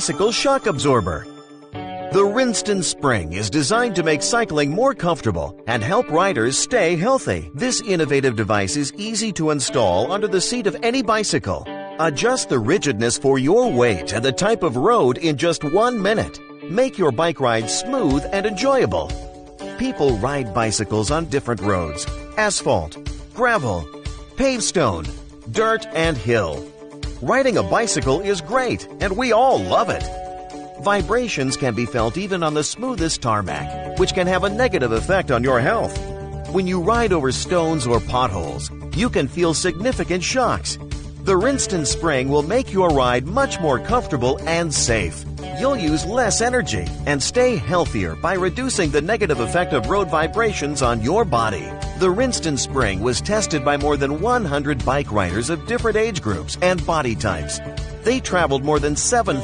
bicycle shock absorber. The Rinston spring is designed to make cycling more comfortable and help riders stay healthy. This innovative device is easy to install under the seat of any bicycle. Adjust the rigidness for your weight and the type of road in just 1 minute. Make your bike ride smooth and enjoyable. People ride bicycles on different roads: asphalt, gravel, pavestone, dirt, and hill. Riding a bicycle is great, and we all love it. Vibrations can be felt even on the smoothest tarmac, which can have a negative effect on your health. When you ride over stones or potholes, you can feel significant shocks. The Rinston spring will make your ride much more comfortable and safe. You'll use less energy and stay healthier by reducing the negative effect of road vibrations on your body. The Rinston spring was tested by more than 100 bike riders of different age groups and body types. They traveled more than 7